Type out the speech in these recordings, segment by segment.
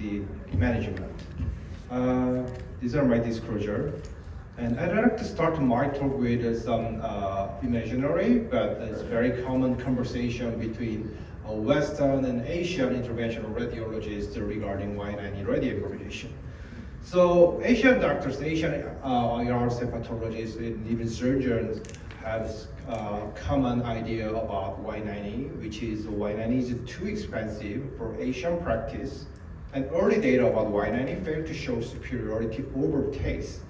HCC management. These are my disclosure. And I'd like to start my talk with some imaginary, but it's very common conversation between Western and Asian interventional radiologists regarding Y90 radioembolization. So Asian doctors, Asian IRs, hepatologists, and even surgeons have common idea about Y90, which is Y90 is too expensive for Asian practice, and early data about Y90 failed to show superiority over TACE.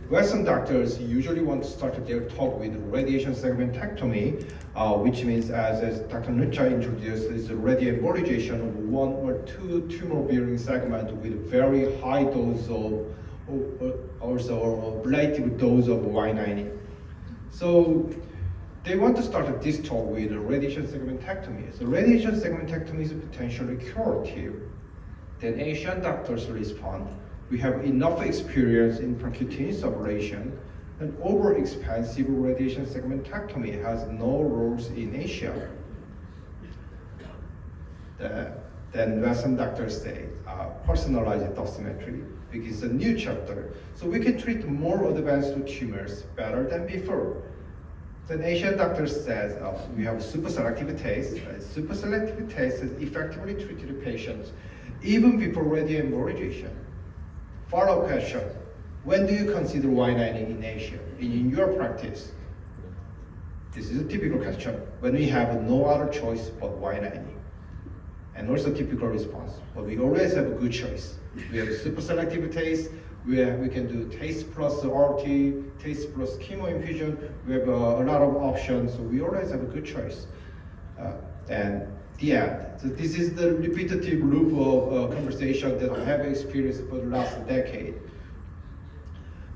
Western doctors usually want to start their talk with radiation segmentectomy, which means, as Dr. Nucha introduced, is a radioembolization of 1 or 2 tumor-bearing segments with very high dose of, also relative dose of Y90. So they want to start this talk with radiation segmentectomy. So radiation segmentectomy is potentially curative. Then Asian doctors respond, we have enough experience in percutaneous ablation, and over-expensive radiation segmentectomy has no roles in Asia. Then Western doctors say, personalized dosimetry, because it's a new chapter. So we can treat more advanced tumors better than before. Then Asian doctors says, we have super selective TACE. Super selective TACE has effectively treated patients even before radioembolization. Follow-up question, when do you consider Y90 in Asia, in your practice? This is a typical question, when we have no other choice but Y90. And also typical response, but we always have a good choice. We have super selective TACE, we can do TACE plus RT, TACE plus chemo infusion, we have a lot of options, so we always have a good choice. And the end. So this is the repetitive loop of conversation that I have experienced for the last decade.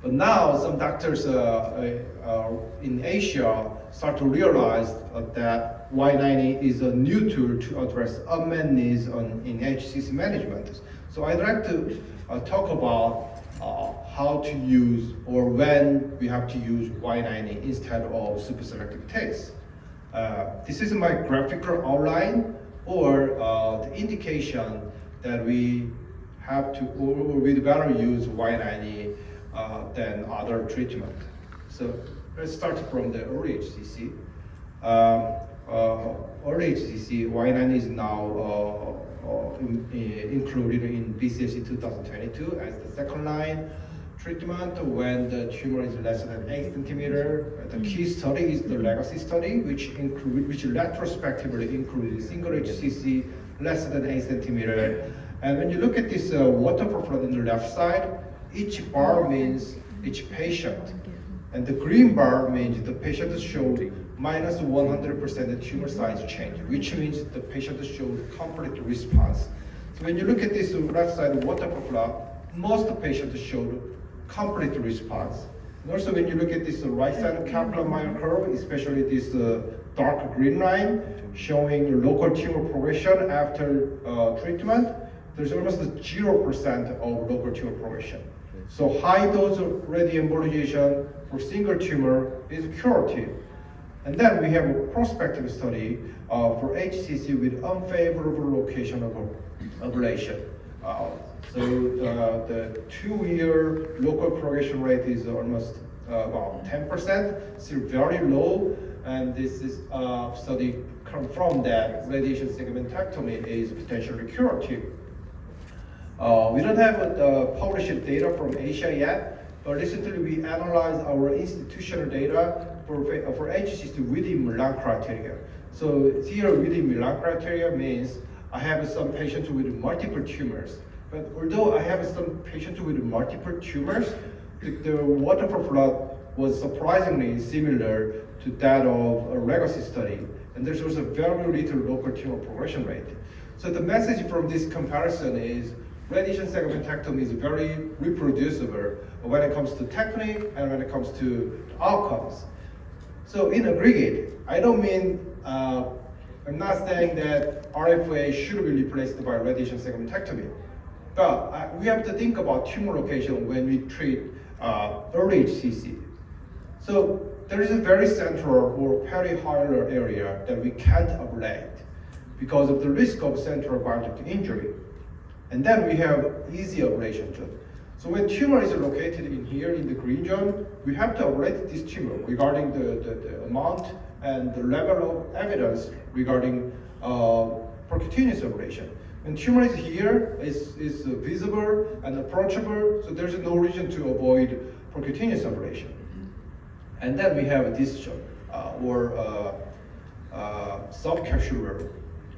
But now some doctors in Asia start to realize that Y90 is a new tool to address unmet needs in HCC management. So I'd like to talk about how to use or when we have to use Y90 instead of super selective TACE. This is my graphical outline or the indication that we have to, or we'd better use Y90 than other treatment. So let's start from the early HCC. Early HCC, Y90 is now included in BCLC 2022 as the second line treatment when the tumor is less than 8 centimeter. The key study is the legacy study, which retrospectively includes single HCC less than 8 centimeter. And when you look at this waterfall plot on the left side, each bar means each patient. And the green bar means the patient showed minus 100% tumor size change, which means the patient showed complete response. So when you look at this left side waterfall plot, most patients showed complete response. And also when you look at this right side Kaplan-Meier curve, especially this dark green line showing local tumor progression after treatment, there's almost 0% of local tumor progression. So high dose of radioembolization for single tumor is curative. And then we have a prospective study for HCC with unfavorable location of ablation. So the 2-year local progression rate is almost about 10%, still very low. And this is study confirmed that radiation segmentectomy is potentially curative. We don't have published data from Asia yet, but recently we analyzed our institutional data for HCC within Milan criteria. So here within Milan criteria means I have some patients with multiple tumors. But although I have some patients with multiple tumors, the waterfall plot was surprisingly similar to that of a legacy study. And there's also very little local tumor progression rate. So the message from this comparison is radiation segmentectomy is very reproducible when it comes to technique and when it comes to outcomes. So in aggregate, I don't mean, I'm not saying that RFA should be replaced by radiation segmentectomy, but we have to think about tumor location when we treat early HCC. So there is a very central or perihilar area that we can't ablate because of the risk of central biological injury. And then we have easy ablation zone. So when tumor is located in here in the green zone, we have to ablate this tumor regarding the amount and the level of evidence regarding percutaneous ablation. When tumor is here, is visible and approachable, so there's no reason to avoid percutaneous ablation. And then we have this zone, or subcapsular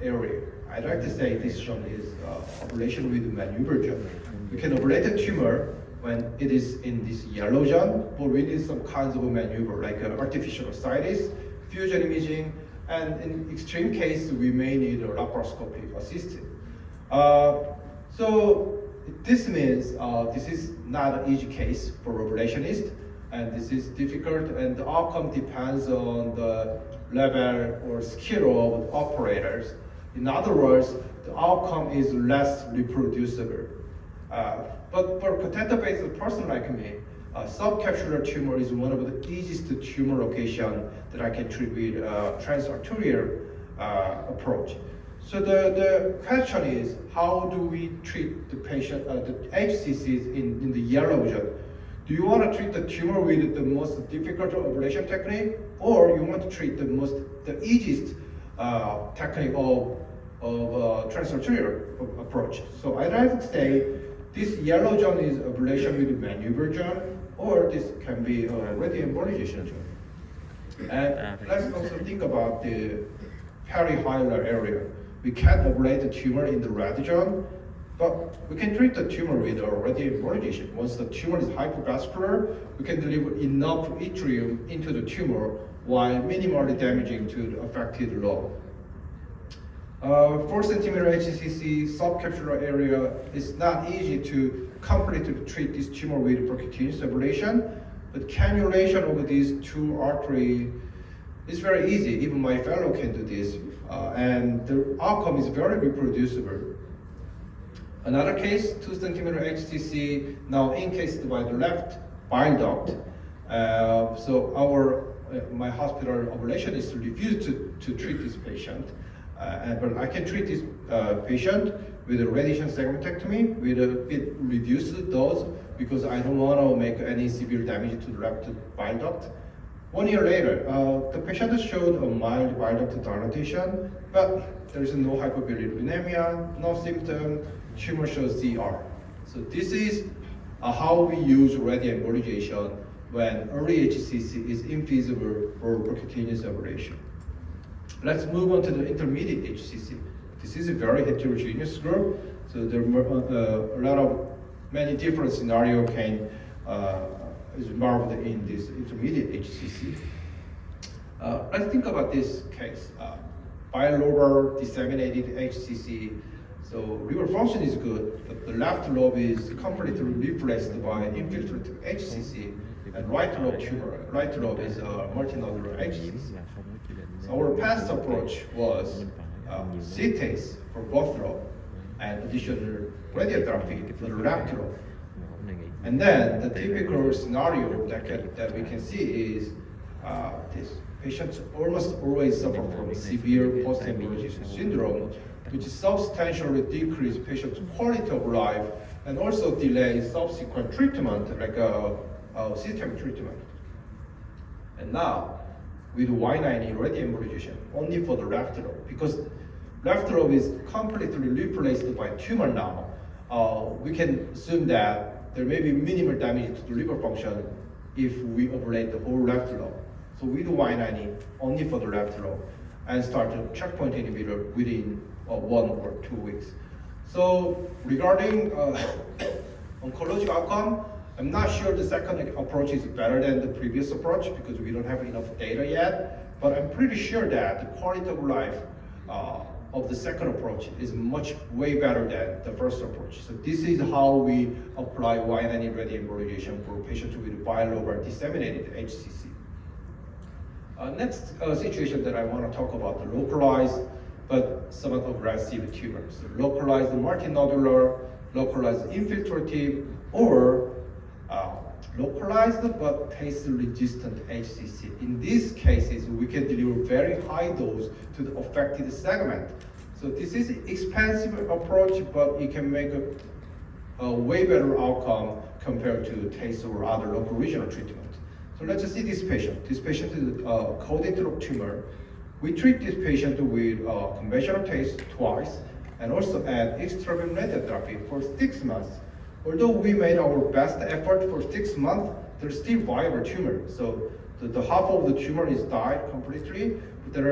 area. I'd like to say this zone is ablation with maneuver zone. We can ablate the tumor when it is in this yellow zone, but we need some kinds of a maneuver, like artificial ascites, fusion imaging, and in extreme case, we may need a laparoscopy assisted. So this means this is not an easy case for ablationist, and this is difficult, and the outcome depends on the level or skill of operators. In other words, the outcome is less reproducible. But for catheter-based person like me, subcapsular tumor is one of the easiest tumor location that I can treat with transarterial approach. So the question is, how do we treat the patient, the HCCs in the yellow zone? Do you want to treat the tumor with the most difficult ablation technique, or you want to treat the easiest technique of transarterial approach? So I'd like to say this yellow zone is ablation with maneuver zone, or this can be a radioembolization zone. And let's also think about the perihilar area. We can't ablate the tumor in the red zone, but we can treat the tumor with radioembolization. Once the tumor is hypervascular, we can deliver enough yttrium into the tumor while minimally damaging to the affected lobe. 4 centimeter HCC subcapsular area is not easy to completely treat this tumor with percutaneous ablation, but cannulation of these two arteries is very easy. Even my fellow can do this, and the outcome is very reproducible. Another case, 2 centimeter HCC, now encased by the left bile duct. So my hospital ablationist refused to treat this patient. But I can treat this patient with a radiation segmentectomy with a bit reduced dose because I don't want to make any severe damage to the left bile duct. 1 year later, the patient showed a mild bile duct dilatation, but there is no hyperbilirubinemia, no symptom, tumor shows CR. So this is how we use radioembolization when early HCC is infeasible for percutaneous ablation. Let's move on to the intermediate HCC. This is a very heterogeneous group, so there are many different scenarios is involved in this intermediate HCC. Let's think about this case. Bilobar disseminated HCC. So liver function is good, but the left lobe is completely replaced by infiltrative HCC, and right lobe is multinodular HCC. So our past approach was CTAs for both lobe and additional radiotherapy for the left lobe. And then the typical scenario that we can see is this patients almost always suffer from severe post-embolization syndrome, which substantially decreases patient's quality of life and also delays subsequent treatment, like a systemic treatment. And now, with Y90 radioembolization, only for the left lobe, because left lobe is completely replaced by tumor now, we can assume that there may be minimal damage to the liver function if we ablate the whole left lobe. So with Y90, only for the left lobe, and start a checkpoint inhibitor within 1 or 2 weeks. So regarding oncologic outcome, I'm not sure the second approach is better than the previous approach because we don't have enough data yet, but I'm pretty sure that the quality of life of the second approach is way better than the first approach. So this is how we apply Y90 radioembolization for patients with bilobar disseminated HCC. Next situation that I want to talk about, the localized but somewhat aggressive tumors. So localized multinodular, localized infiltrative, or localized but taste-resistant HCC. In these cases, we can deliver very high dose to the affected segment, So this is expensive approach, but it can make a way better outcome compared to TACE or other local regional treatment. So let's just see this patient. This patient is a cold throat tumor. We treat this patient with conventional TACE twice and also add extravascular radiotherapy for 6 months. Although we made our best effort for 6 months, there's still viable tumor. So the half of the tumor is died completely. But there are